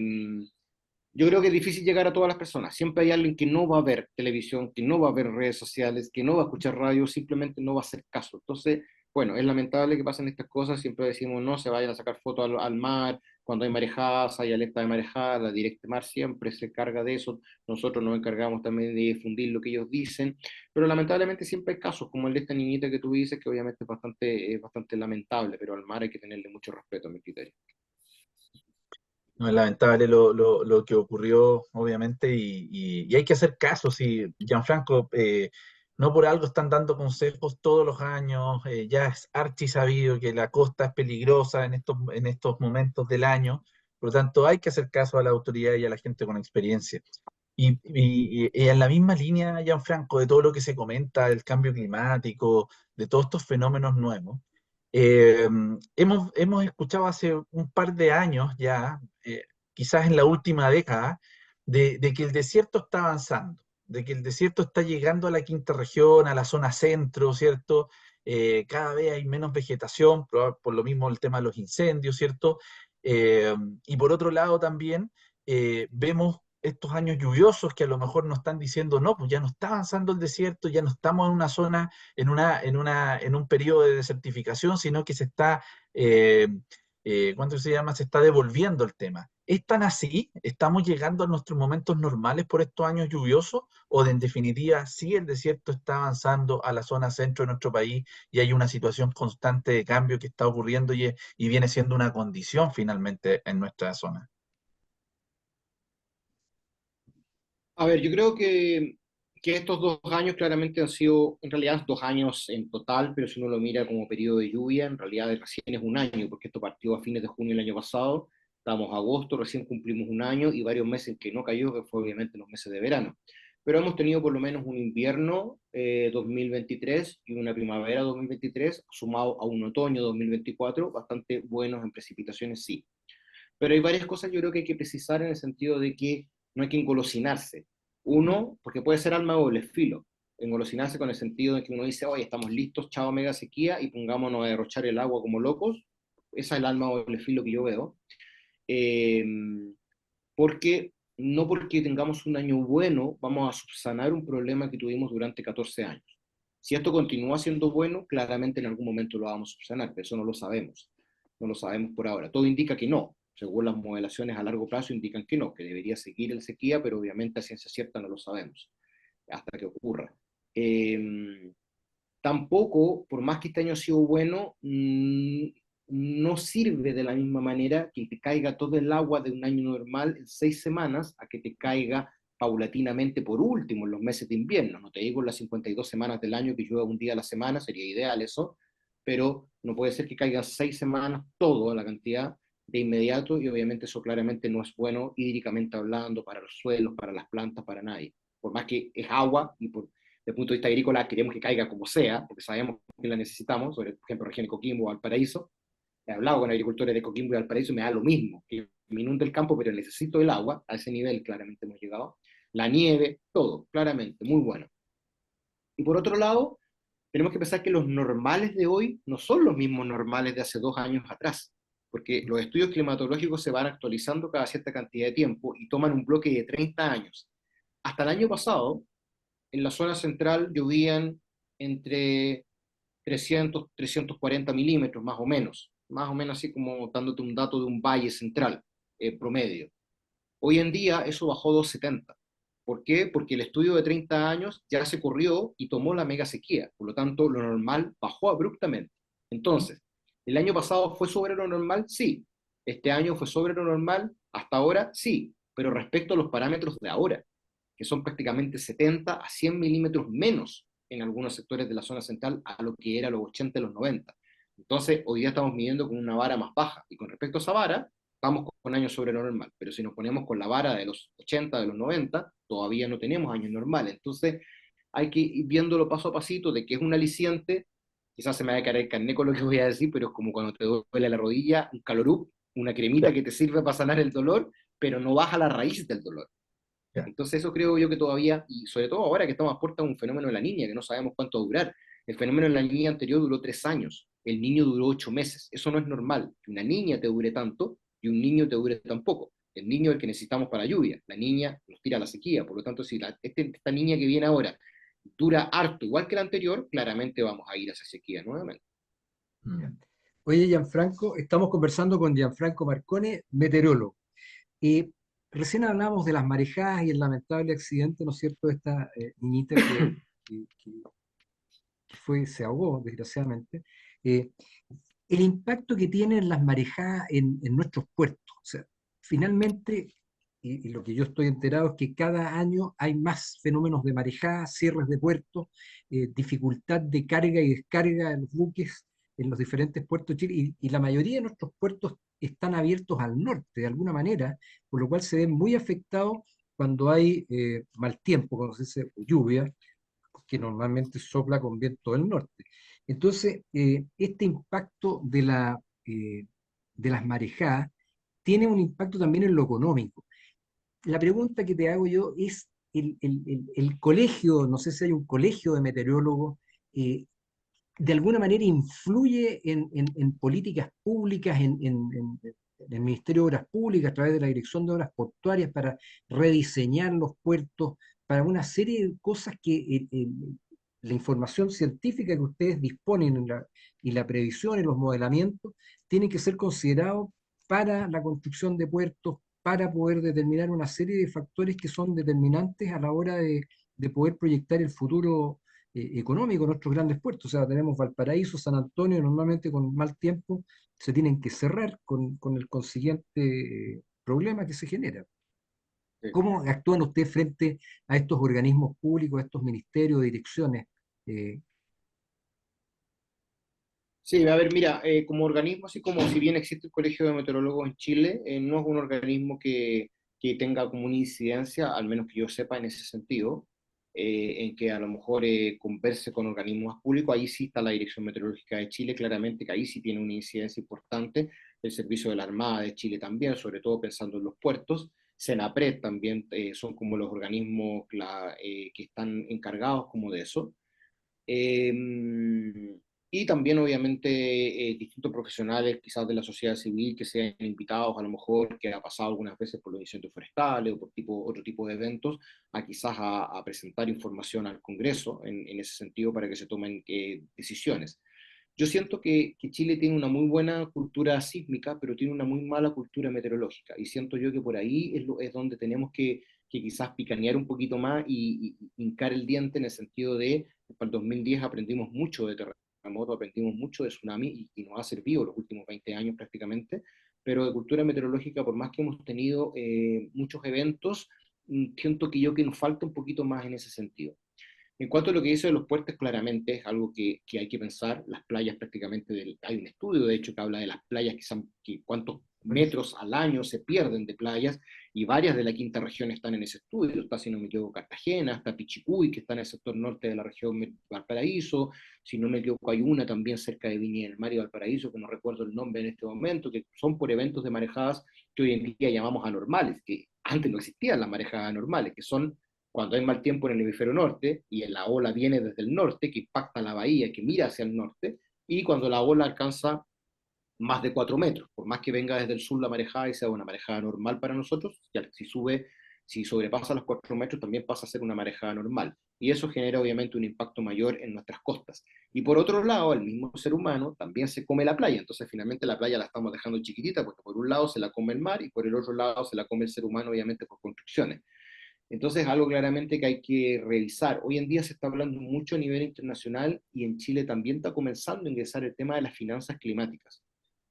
yo creo que es difícil llegar a todas las personas. Siempre hay alguien que no va a ver televisión, que no va a ver redes sociales, que no va a escuchar radio, simplemente no va a hacer caso. Entonces, bueno, es lamentable que pasen estas cosas. Siempre decimos no se vayan a sacar fotos al mar. Cuando hay marejadas, hay alerta de marejada. La Directa Mar siempre se carga de eso. Nosotros nos encargamos también de difundir lo que ellos dicen. Pero lamentablemente siempre hay casos, como el de esta niñita que tú dices, que obviamente es bastante lamentable, pero al mar hay que tenerle mucho respeto, a mi criterio. No, es lamentable lo que ocurrió, obviamente, y hay que hacer caso. Si Gianfranco, no por algo están dando consejos todos los años, ya es archi sabido que la costa es peligrosa en estos momentos del año, por lo tanto hay que hacer caso a la autoridad y a la gente con experiencia. Y en la misma línea, Gianfranco, de todo lo que se comenta del cambio climático, de todos estos fenómenos nuevos, eh, hemos escuchado hace un par de años ya, quizás en la última década, de que el desierto está avanzando, de que el desierto está llegando a la quinta región, a la zona centro, ¿cierto? Cada vez hay menos vegetación, por lo mismo el tema de los incendios, ¿cierto? Eh, y por otro lado también vemos estos años lluviosos que a lo mejor nos están diciendo, no, pues ya no está avanzando el desierto, ya no estamos en una zona, en un periodo de desertificación, sino que se está, ¿cuánto se llama? Se está devolviendo el tema. ¿Es tan así? ¿Estamos llegando a nuestros momentos normales por estos años lluviosos? ¿O en definitiva, sí el desierto está avanzando a la zona centro de nuestro país y hay una situación constante de cambio que está ocurriendo y viene siendo una condición finalmente en nuestra zona? A ver, yo creo que estos 2 años claramente han sido, en realidad, 2 años en total, pero si uno lo mira como periodo de lluvia, en realidad recién es un año, porque esto partió a fines de junio del año pasado, estamos a agosto, recién cumplimos un año y varios meses en que no cayó, que fue obviamente los meses de verano. Pero hemos tenido por lo menos un invierno 2023 y una primavera 2023, sumado a un otoño 2024, bastante buenos en precipitaciones, sí. Pero hay varias cosas yo creo que hay que precisar en el sentido de que no hay que engolosinarse. Uno, porque puede ser arma de doble filo. Engolosinarse con el sentido de que uno dice, oye, estamos listos, chao mega sequía, y pongámonos a derrochar el agua como locos. Esa es el arma de doble filo que yo veo. Eh, porque no porque tengamos un año bueno, vamos a subsanar un problema que tuvimos durante 14 años. Si esto continúa siendo bueno, claramente en algún momento lo vamos a subsanar, pero eso no lo sabemos. No lo sabemos por ahora. Todo indica que no. Según las modelaciones a largo plazo indican que no, que debería seguir el sequía, pero obviamente a ciencia cierta no lo sabemos hasta que ocurra. Eh, Tampoco, por más que este año ha sido bueno, no sirve de la misma manera que te caiga todo el agua de un año normal en 6 semanas a que te caiga paulatinamente por último en los meses de invierno. No te digo en las 52 semanas del año que llueva un día a la semana, sería ideal eso, pero no puede ser que caigan 6 semanas todo la cantidad de inmediato, y obviamente eso claramente no es bueno hídricamente hablando para los suelos, para las plantas, para nadie. Por más que es agua y desde el punto de vista agrícola queremos que caiga como sea, porque sabemos que la necesitamos, sobre, por ejemplo, región de Coquimbo o Valparaíso. He hablado con agricultores de Coquimbo y Valparaíso y me da lo mismo, que me inunde el campo, pero necesito el agua, a ese nivel claramente hemos llegado. La nieve, todo, claramente, muy bueno. Y por otro lado, tenemos que pensar que los normales de hoy no son los mismos normales de hace 2 años atrás, porque los estudios climatológicos se van actualizando cada cierta cantidad de tiempo y toman un bloque de 30 años. Hasta el año pasado, en la zona central llovían entre 300, 340 milímetros, más o menos así como dándote un dato de un valle central promedio. Hoy en día eso bajó a 270. ¿Por qué? Porque el estudio de 30 años ya se corrió y tomó la mega sequía. Por lo tanto, lo normal bajó abruptamente. Entonces, ¿el año pasado fue sobre lo normal? Sí. ¿Este año fue sobre lo normal? Hasta ahora, sí. Pero respecto a los parámetros de ahora, que son prácticamente 70 a 100 milímetros menos en algunos sectores de la zona central a lo que era los 80 y los 90. Entonces, hoy día estamos midiendo con una vara más baja. Y con respecto a esa vara, vamos con años sobre lo normal, pero si nos ponemos con la vara de los 80, de los 90, todavía no tenemos años normales. Entonces, hay que ir viéndolo paso a pasito de que es un aliciente. Quizás se me va a caer el carné con lo que voy a decir, pero es como cuando te duele la rodilla, un calorup, una cremita Ya, que te sirve para sanar el dolor, pero no baja la raíz del dolor. ya. Entonces eso creo yo que todavía, y sobre todo ahora que estamos a puerta de un fenómeno de la niña, que no sabemos cuánto va a durar. El fenómeno de la niña anterior duró 3 años, el niño duró 8 meses. Eso no es normal, que una niña te dure tanto y un niño te dure tan poco. El niño es el que necesitamos para la lluvia, la niña nos tira a la sequía. Por lo tanto, si esta niña que viene ahora dura harto, igual que la anterior, claramente vamos a ir a esa sequía nuevamente. Ya. Mm. Oye, Gianfranco, estamos conversando con Gianfranco Marcone, meteorólogo. Eh, Recién hablamos de las marejadas y el lamentable accidente, ¿no es cierto?, de esta niñita que se ahogó, desgraciadamente. Eh, el impacto que tienen las marejadas en nuestros puertos. O sea, finalmente, y lo que yo estoy enterado es que cada año hay más fenómenos de marejadas, cierres de puertos, dificultad de carga y descarga de los buques en los diferentes puertos de Chile, y la mayoría de nuestros puertos están abiertos al norte de alguna manera, por lo cual se ven muy afectados cuando hay mal tiempo, cuando se dice lluvia, que normalmente sopla con viento del norte. Entonces, este impacto de las marejadas tiene un impacto también en lo económico. La pregunta que te hago yo es, el colegio, no sé si hay un colegio de meteorólogos, eh, de alguna manera influye en políticas públicas, en el Ministerio de Obras Públicas, a través de la Dirección de Obras Portuarias, para rediseñar los puertos, para una serie de cosas que la información científica que ustedes disponen y la previsión y los modelamientos tienen que ser considerados para la construcción de puertos, para poder determinar una serie de factores que son determinantes a la hora de poder proyectar el futuro económico en nuestros grandes puertos. O sea, tenemos Valparaíso, San Antonio, normalmente con mal tiempo se tienen que cerrar con el consiguiente problema que se genera. Sí. ¿Cómo actúan ustedes frente a estos organismos públicos, a estos ministerios, direcciones? Eh, Sí, a ver, mira, como organismo, así como si bien existe el Colegio de Meteorólogos en Chile, no es un organismo que tenga como una incidencia, al menos que yo sepa en ese sentido, en que a lo mejor converse con organismos públicos. Ahí sí está la Dirección Meteorológica de Chile, claramente que ahí sí tiene una incidencia importante, el Servicio de la Armada de Chile también, sobre todo pensando en los puertos. Senapred también son como los organismos que están encargados como de eso. Eh, y también, obviamente, distintos profesionales, quizás de la sociedad civil, que sean invitados, a lo mejor, que ha pasado algunas veces por los incendios forestales o por otro tipo de eventos, a quizás a presentar información al Congreso en ese sentido para que se tomen decisiones. Yo siento que Chile tiene una muy buena cultura sísmica, pero tiene una muy mala cultura meteorológica. Y siento yo que por ahí es donde tenemos que quizás picanear un poquito más y hincar el diente en el sentido de, para el 2010 aprendimos mucho de terremotos, terremotos aprendimos mucho, de tsunami, y nos ha servido los últimos 20 años prácticamente, pero de cultura meteorológica, por más que hemos tenido muchos eventos, siento que nos falta un poquito más en ese sentido. En cuanto a lo que dice de los puertos, claramente es algo que hay que pensar. Las playas prácticamente, hay un estudio de hecho que habla de las playas, que cuántos metros al año se pierden de playas, y varias de la quinta región están en ese estudio. Está, si no me equivoco, Cartagena, está Pichicuy, que está en el sector norte de la región de Valparaíso, si no me equivoco hay una también cerca de Viña del Mar y Valparaíso, que no recuerdo el nombre en este momento, que son por eventos de marejadas que hoy en día llamamos anormales, que antes no existían las marejadas anormales, que son cuando hay mal tiempo en el hemisferio norte y la ola viene desde el norte, que impacta la bahía, que mira hacia el norte, y cuando la ola alcanza más de 4 metros, por más que venga desde el sur la marejada y sea una marejada normal para nosotros, ya si sobrepasa los 4 metros también pasa a ser una marejada normal, y eso genera obviamente un impacto mayor en nuestras costas. Y por otro lado, el mismo ser humano también se come la playa, entonces finalmente la playa la estamos dejando chiquitita, porque por un lado se la come el mar y por el otro lado se la come el ser humano, obviamente por construcciones. Entonces, algo claramente que hay que revisar. Hoy en día se está hablando mucho a nivel internacional, y en Chile también está comenzando a ingresar el tema de las finanzas climáticas.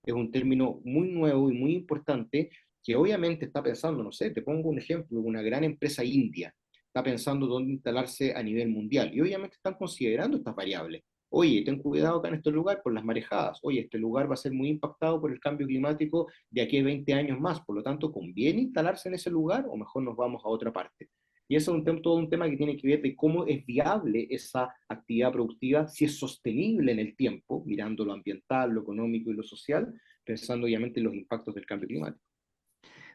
Es un término muy nuevo y muy importante, que obviamente está pensando, no sé, te pongo un ejemplo, una gran empresa india está pensando dónde instalarse a nivel mundial, y obviamente están considerando estas variables. Oye, ten cuidado acá en este lugar por las marejadas. Oye, este lugar va a ser muy impactado por el cambio climático de aquí a 20 años más. Por lo tanto, ¿conviene instalarse en ese lugar o mejor nos vamos a otra parte? Y eso es todo un tema que tiene que ver de cómo es viable esa actividad productiva, si es sostenible en el tiempo, mirando lo ambiental, lo económico y lo social, pensando obviamente en los impactos del cambio climático.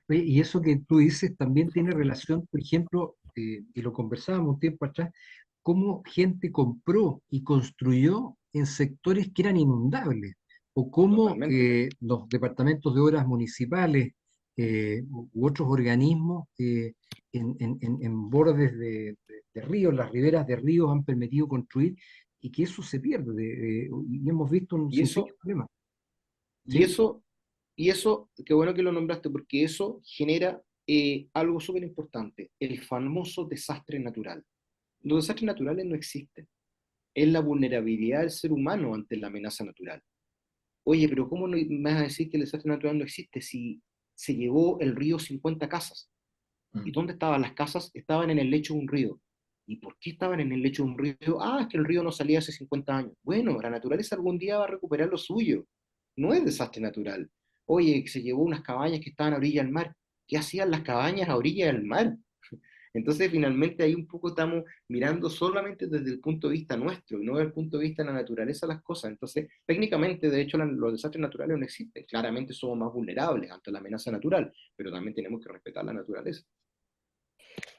Oye, y eso que tú dices también tiene relación, por ejemplo, y lo conversábamos un tiempo atrás, cómo gente compró y construyó en sectores que eran inundables, o cómo Totalmente. los departamentos de obras municipales u otros organismos en bordes de ríos, las riberas de ríos han permitido construir, y que eso se pierde, y hemos visto un Y sinfín de eso, problemas. y ¿Sí? eso, y eso, qué bueno que lo nombraste, porque eso genera algo súper importante, el famoso desastre natural. Los desastres naturales no existen. Es la vulnerabilidad del ser humano ante la amenaza natural. Oye, pero ¿cómo no me vas a decir que el desastre natural no existe si se llevó el río 50 casas? ¿Y Mm. dónde estaban las casas? Estaban en el lecho de un río. ¿Y por qué estaban en el lecho de un río? Ah, es que el río no salía hace 50 años. Bueno, la naturaleza algún día va a recuperar lo suyo. No es desastre natural. Oye, se llevó unas cabañas que estaban a orilla del mar. ¿Qué hacían las cabañas a orilla del mar? Entonces, finalmente, ahí un poco estamos mirando solamente desde el punto de vista nuestro y no desde el punto de vista de la naturaleza las cosas. Entonces, técnicamente, de hecho, los desastres naturales no existen. Claramente somos más vulnerables ante la amenaza natural, pero también tenemos que respetar la naturaleza.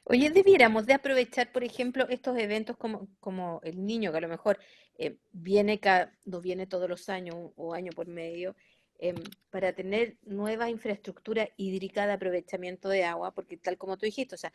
Oye, debiéramos de aprovechar, por ejemplo, estos eventos como el niño, que a lo mejor no viene todos los años o año por medio, para tener nueva infraestructura hídrica de aprovechamiento de agua, porque tal como tú dijiste, o sea,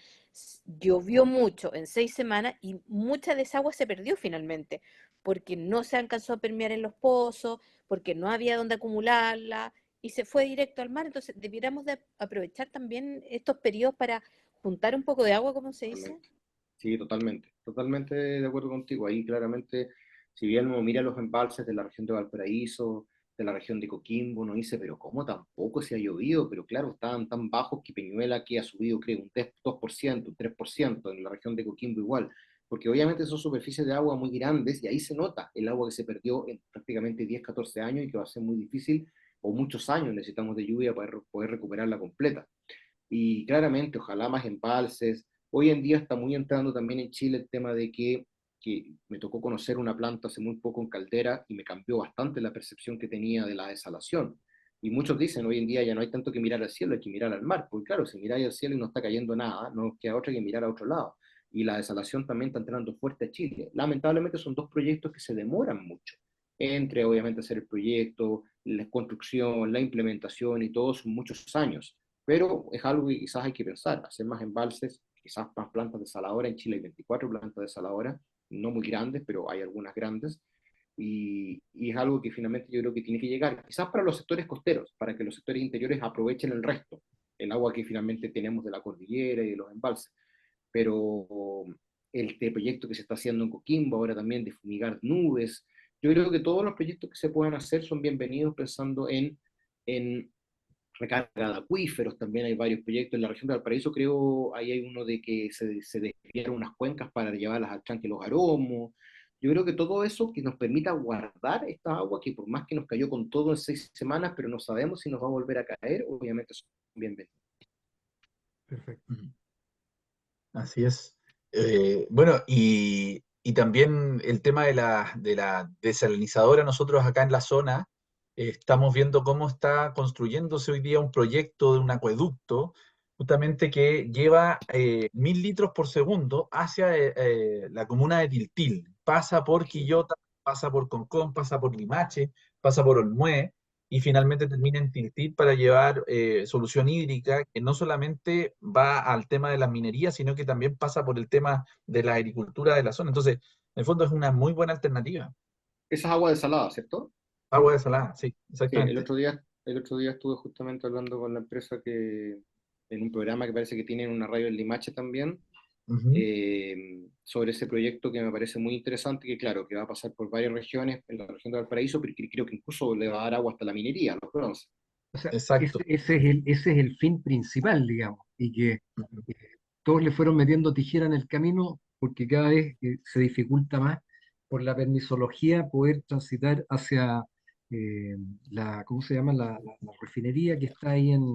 llovió mucho en 6 semanas y mucha de esa agua se perdió finalmente, porque no se alcanzó a permear en los pozos, porque no había donde acumularla y se fue directo al mar. Entonces, debiéramos de aprovechar también estos periodos para juntar un poco de agua, como se dice. Totalmente. Sí, totalmente. Totalmente de acuerdo contigo. Ahí claramente, si bien uno mira los embalses de la región de Valparaíso, de la región de Coquimbo, uno dice, pero ¿cómo tampoco se ha llovido? Pero claro, estaban tan bajos que Peñuela, que ha subido, creo, un 2%, un 3%, en la región de Coquimbo igual. Porque obviamente son superficies de agua muy grandes y ahí se nota el agua que se perdió en prácticamente 10, 14 años, y que va a ser muy difícil, o muchos años necesitamos de lluvia para poder recuperarla completa. Y claramente, ojalá más embalses. Hoy en día está muy entrando también en Chile el tema de que me tocó conocer una planta hace muy poco en Caldera, y me cambió bastante la percepción que tenía de la desalación. Y muchos dicen, hoy en día ya no hay tanto que mirar al cielo, hay que mirar al mar, porque claro, si miráis al cielo y no está cayendo nada, no nos queda otra que mirar a otro lado. Y la desalación también está entrando fuerte a Chile. Lamentablemente son dos proyectos que se demoran mucho, entre obviamente hacer el proyecto, la construcción, la implementación y todo, son muchos años, pero es algo que quizás hay que pensar, hacer más embalses, quizás más plantas desaladoras. En Chile hay 24 plantas desaladoras, no muy grandes, pero hay algunas grandes, y es algo que finalmente yo creo que tiene que llegar, quizás para los sectores costeros, para que los sectores interiores aprovechen el resto, el agua que finalmente tenemos de la cordillera y de los embalses. Pero este proyecto que se está haciendo en Coquimbo ahora también de fumigar nubes, Yo creo que todos los proyectos que se puedan hacer son bienvenidos pensando en recarga de acuíferos, también hay varios proyectos. En la región de Valparaíso creo, ahí hay uno de que se desviaron unas cuencas para llevarlas al Chanque Los Aromos. Yo creo que todo eso que nos permita guardar esta agua, que por más que nos cayó con todo en 6 semanas, pero no sabemos si nos va a volver a caer, obviamente son bienvenidos. Perfecto. Ujú. Así es. Bueno, y también el tema de la desalinizadora, nosotros acá en la zona estamos viendo cómo está construyéndose hoy día un proyecto de un acueducto, justamente que lleva 1.000 litros por segundo hacia la comuna de Tiltil. Pasa por Quillota, pasa por Concón, pasa por Limache, pasa por Olmué, y finalmente termina en Tiltil para llevar solución hídrica, que no solamente va al tema de la minería, sino que también pasa por el tema de la agricultura de la zona. Entonces, en el fondo es una muy buena alternativa. Esa es agua desalada, ¿cierto? Agua desalada, sí, Sí, el exactamente. otro día, el otro día estuve justamente hablando con la empresa en un programa que parece que tienen una radio en Limache también, Ujú. sobre ese proyecto que me parece muy interesante, que claro, que va a pasar por varias regiones, en la región de Valparaíso, pero que creo que incluso le va a dar agua hasta la minería, los bronces. O sea, Exacto. ese es el fin principal, digamos, y que Ujú. todos le fueron metiendo tijera en el camino porque cada vez se dificulta más por la permisología poder transitar hacia ¿cómo se llama? La refinería que está ahí en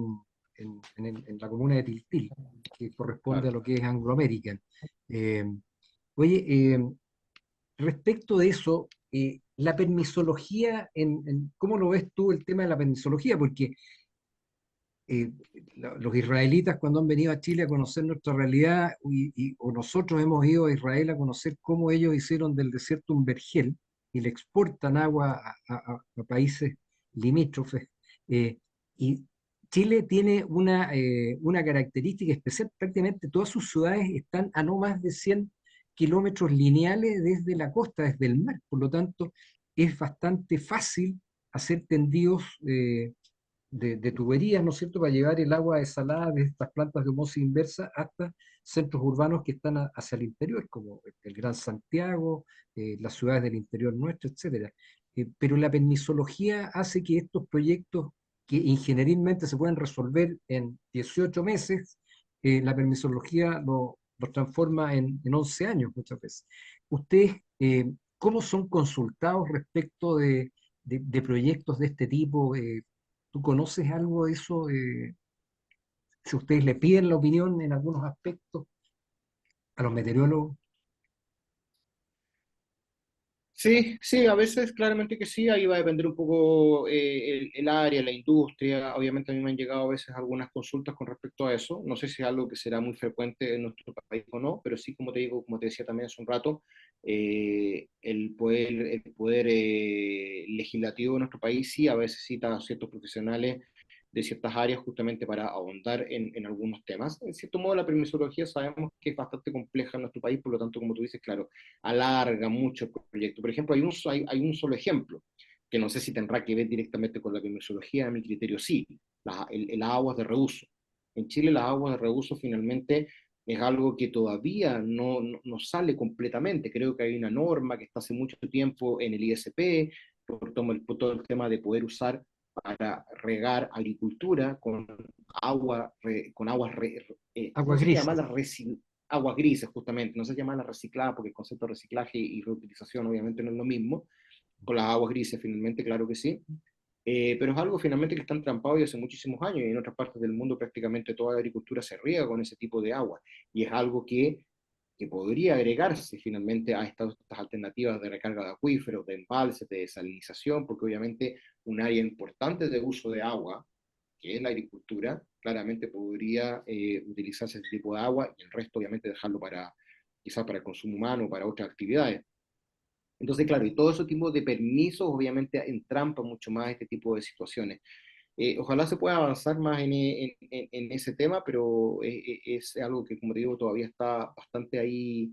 la comuna de Tiltil, que corresponde a Claro. lo que es Anglo American. Eh, Oye, respecto de eso, la permisología, ¿cómo lo ves tú el tema de la permisología? Porque eh, los israelitas cuando han venido a Chile a conocer nuestra realidad, o nosotros hemos ido a Israel a conocer cómo ellos hicieron del desierto un vergel y le exportan agua a países limítrofes. eh, y Chile tiene una característica especial, prácticamente todas sus ciudades están a no más de 100 kilómetros lineales desde la costa, desde el mar, por lo tanto es bastante fácil hacer tendidos de tuberías, ¿no es cierto?, para llevar el agua desalada de estas plantas de osmosis inversa hasta centros urbanos que están hacia el interior, como el Gran Santiago, las ciudades del interior nuestro, etcétera. Pero la permisología hace que estos proyectos que ingenierilmente se pueden resolver en 18 meses, la permisología lo transforma en 11 años muchas veces. ¿Ustedes cómo son consultados respecto de proyectos de este tipo? ¿Tú conoces algo de eso? Si ustedes le piden la opinión en algunos aspectos a los meteorólogos. Sí, sí, a veces claramente que sí, ahí va a depender un poco el área, la industria. Obviamente a mí me han llegado a veces algunas consultas con respecto a eso. No sé si es algo que será muy frecuente en nuestro país o no, pero sí, como te digo, como te decía también hace un rato, el poder legislativo de nuestro país sí a veces cita a ciertos profesionales de ciertas áreas justamente para ahondar en algunos temas. En cierto modo, la permisología sabemos que es bastante compleja en nuestro país, por lo tanto, como tú dices, claro, alarga mucho el proyecto. Por ejemplo, hay un solo ejemplo, que no sé si tendrá que ver directamente con la permisología, a mi criterio sí, las aguas de reuso. En Chile las aguas de reuso finalmente es algo que todavía no sale completamente. Creo que hay una norma que está hace mucho tiempo en el ISP, por todo el tema de poder usar para regar agricultura con con aguas, no Aguas sé grises. llamarlas aguas grises justamente, no sé llamarlas recicladas porque el concepto de reciclaje y reutilización obviamente no es lo mismo, con las aguas grises finalmente, claro que sí, pero es algo finalmente que está entrampado y hace muchísimos años y en otras partes del mundo prácticamente toda la agricultura se riega con ese tipo de agua y es algo que podría agregarse finalmente a estas alternativas de recarga de acuíferos, de embalses, de desalinización, porque obviamente un área importante de uso de agua, que es la agricultura, claramente podría utilizarse ese tipo de agua y el resto obviamente dejarlo para quizás para el consumo humano o para otras actividades. Entonces, claro, y todo ese tipo de permisos obviamente entrampa mucho más este tipo de situaciones. Ojalá se pueda avanzar más en ese tema, pero es algo que, como te digo, todavía está bastante ahí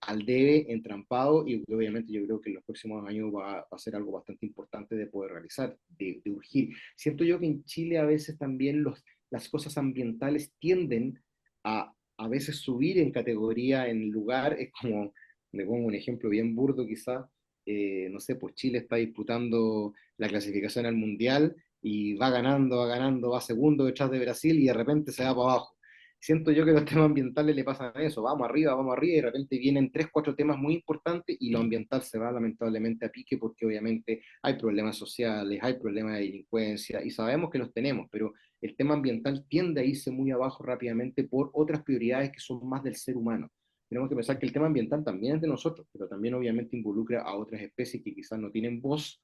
al debe, entrampado, y obviamente yo creo que en los próximos años va a ser algo bastante importante de poder realizar, de urgir. Siento yo que en Chile a veces también las cosas ambientales tienden a veces subir en categoría en lugar, es como, le pongo un ejemplo bien burdo quizá, no sé, pues Chile está disputando la clasificación al Mundial y va ganando, va segundo detrás de Brasil y de repente se va para abajo. Siento yo que los temas ambientales le pasan a eso, vamos arriba, y de repente vienen tres, cuatro temas muy importantes y lo ambiental se va lamentablemente a pique porque obviamente hay problemas sociales, hay problemas de delincuencia y sabemos que los tenemos, pero el tema ambiental tiende a irse muy abajo rápidamente por otras prioridades que son más del ser humano. Tenemos que pensar que el tema ambiental también es de nosotros, pero también obviamente involucra a otras especies que quizás no tienen voz,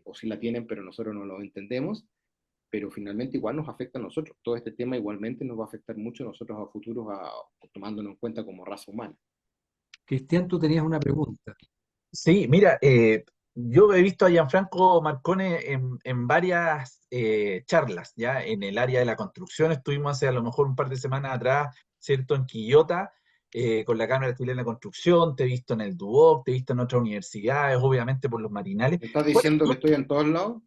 o sí la tienen, pero nosotros no lo entendemos, pero finalmente igual nos afecta a nosotros. Todo este tema igualmente nos va a afectar mucho a nosotros a futuros, tomándonos en cuenta como raza humana. Cristian, tú tenías una pregunta. Sí, mira, yo he visto a Gianfranco Marcone en varias charlas, ya en el área de la construcción. Estuvimos hace a lo mejor un par de semanas atrás, ¿cierto? En Quillota, con la Cámara Chilena de Construcción. Te he visto en el Duoc, te he visto en otras universidades, obviamente por los marinales. ¿Me estás ¿Cuáles diciendo que son? estoy en todos lados?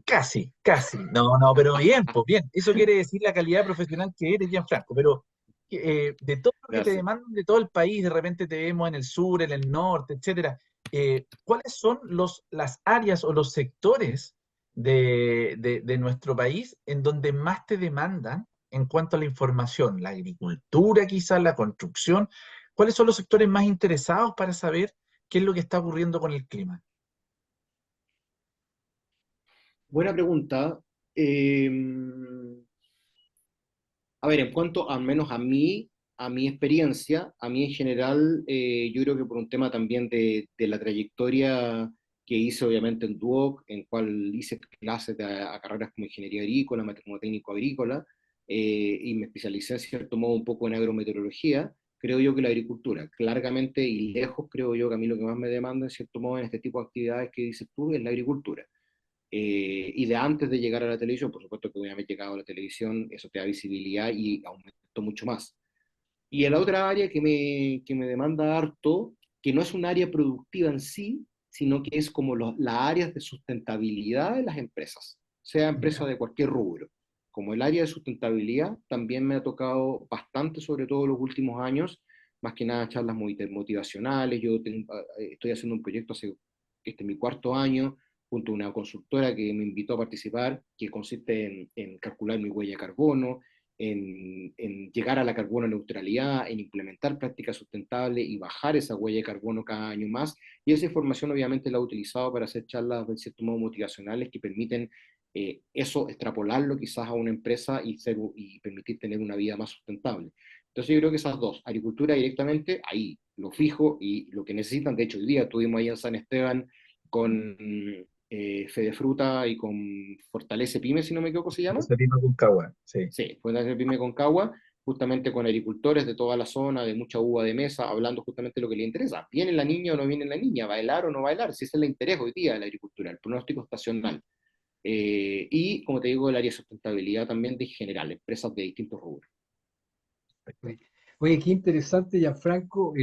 Casi, casi. No, no, pero bien, pues bien. Eso quiere decir la calidad profesional que eres, Gianfranco. Pero de todo lo que te Gracias. demandan de todo el país, de repente te vemos en el sur, en el norte, etcétera. ¿Cuáles son las áreas o los sectores de nuestro país en donde más te demandan en cuanto a la información? ¿La agricultura, quizás, la construcción? ¿Cuáles son los sectores más interesados para saber qué es lo que está ocurriendo con el clima? Buena pregunta. Eh, A ver, en cuanto al menos a mi experiencia, a mí en general, yo creo que por un tema también de la trayectoria que hice obviamente en Duoc, en cual hice clases a carreras como ingeniería agrícola, como técnico agrícola, y me especialicé en cierto modo un poco en agrometeorología, creo yo que la agricultura, largamente y lejos, creo yo que a mí lo que más me demanda en cierto modo en este tipo de actividades que dices tú es la agricultura. Y de antes de llegar a la televisión, por supuesto que una vez llegado a la televisión, eso te da visibilidad y aumentó mucho más. Y la otra área que me demanda harto, que no es un área productiva en sí, sino que es como las áreas de sustentabilidad de las empresas, sea empresa Ya. de cualquier rubro. Como el área de sustentabilidad también me ha tocado bastante, sobre todo en los últimos años, más que nada charlas motivacionales. Estoy haciendo un proyecto hace este mi cuarto año, junto a una consultora que me invitó a participar, que consiste en calcular mi huella de carbono, en llegar a la carbono neutralidad, en implementar prácticas sustentables y bajar esa huella de carbono cada año más. Y esa información obviamente la he utilizado para hacer charlas de cierto modo motivacionales que permiten eso, extrapolarlo quizás a una empresa y permitir tener una vida más sustentable. Entonces yo creo que esas dos, agricultura directamente, ahí lo fijo y lo que necesitan. De hecho, hoy día estuvimos ahí en San Esteban con Fede Fruta y con Fortalece Pyme, si no me equivoco se llama. Ese tema con Cagua, sí. Sí, fue una Pyme Concagua, justamente con agricultores de toda la zona, de mucha uva de mesa, hablando justamente de lo que le interesa. ¿Viene la niña o no viene la niña? ¿Bailar o no bailar? Si ese es el interés hoy día de la agricultura, el pronóstico estacional. Y, como te digo, el área de sustentabilidad también de general, empresas de distintos rubros. Oye, oye, qué interesante, Gianfranco.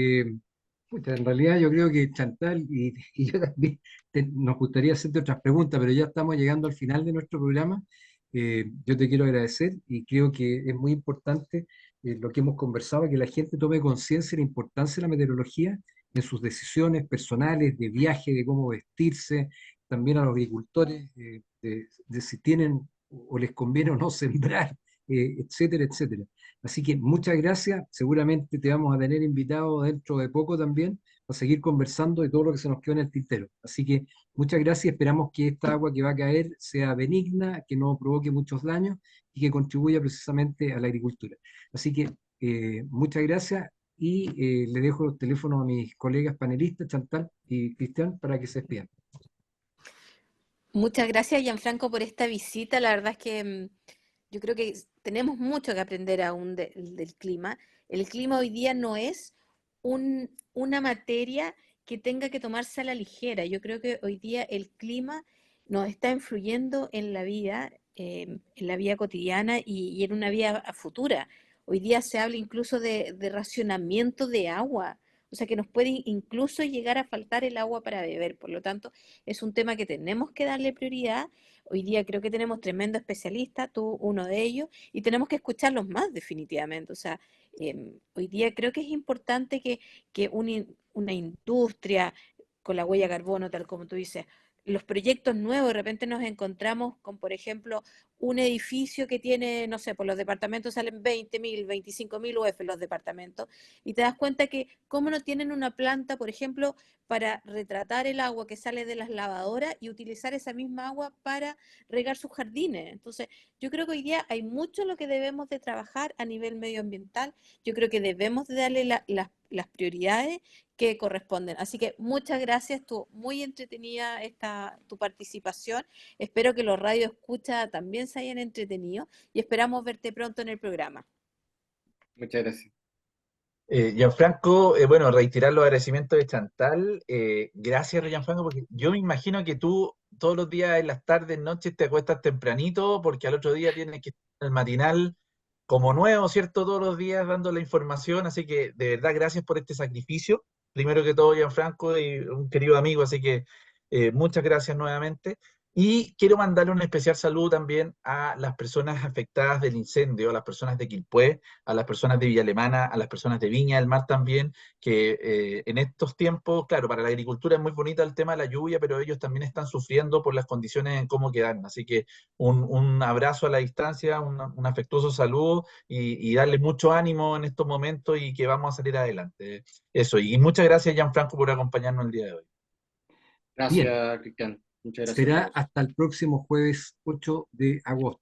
Pucha, en realidad yo creo que Chantal y yo también nos gustaría hacerte otras preguntas, pero ya estamos llegando al final de nuestro programa. Yo te quiero agradecer y creo que es muy importante lo que hemos conversado, que la gente tome conciencia de la importancia de la meteorología en sus decisiones personales, de viaje, de cómo vestirse, también a los agricultores, de si tienen o les conviene o no sembrar, etcétera, etcétera. Así que muchas gracias. Seguramente te vamos a tener invitado dentro de poco también a seguir conversando de todo lo que se nos quedó en el tintero. Así que muchas gracias. Esperamos que esta agua que va a caer sea benigna, que no provoque muchos daños y que contribuya precisamente a la agricultura. Así que muchas gracias y le dejo los teléfonos a mis colegas panelistas, Chantal y Cristian, para que se despidan. Muchas gracias, Gianfranco, por esta visita. La verdad es que yo creo que tenemos mucho que aprender aún del clima. El clima hoy día no es una materia que tenga que tomarse a la ligera. Yo creo que hoy día el clima nos está influyendo en la vida cotidiana y en una vida futura. Hoy día se habla incluso de racionamiento de agua, o sea que nos puede incluso llegar a faltar el agua para beber. Por lo tanto, es un tema que tenemos que darle prioridad. Hoy día creo que tenemos tremendo especialistas, tú uno de ellos, y tenemos que escucharlos más definitivamente. O sea, hoy día creo que es importante que una industria, con la huella de carbono, tal como tú dices. Los proyectos nuevos, de repente nos encontramos con, por ejemplo, un edificio que tiene, no sé, por los departamentos salen 20.000, 25.000 UF los departamentos, y te das cuenta que cómo no tienen una planta, por ejemplo, para retratar el agua que sale de las lavadoras y utilizar esa misma agua para regar sus jardines. Entonces, yo creo que hoy día hay mucho en lo que debemos de trabajar a nivel medioambiental. Yo creo que debemos de darle las prioridades que corresponden. Así que muchas gracias, estuvo muy entretenida tu participación. Espero que los radios escucha también se hayan entretenido y esperamos verte pronto en el programa. Muchas gracias. Gianfranco, bueno, reiterar los agradecimientos de Chantal. Gracias, Gianfranco, porque yo me imagino que tú todos los días en las tardes, noches, te acuestas tempranito, porque al otro día tienes que estar en el matinal como nuevo, ¿cierto? Todos los días dando la información, así que de verdad gracias por este sacrificio. Primero que todo, Gianfranco, y un querido amigo, así que muchas gracias nuevamente. Y quiero mandarle un especial saludo también a las personas afectadas del incendio, a las personas de Quilpué, a las personas de Villa Alemana, a las personas de Viña del Mar también, que en estos tiempos, claro, para la agricultura es muy bonita el tema de la lluvia, pero ellos también están sufriendo por las condiciones en cómo quedan. Así que un abrazo a la distancia, un afectuoso saludo y darle mucho ánimo en estos momentos y que vamos a salir adelante. Eso, y muchas gracias, Gianfranco, por acompañarnos el día de hoy. Bien, Gracias, Cristian. Muchas gracias a será todos. hasta el próximo jueves 8 de agosto.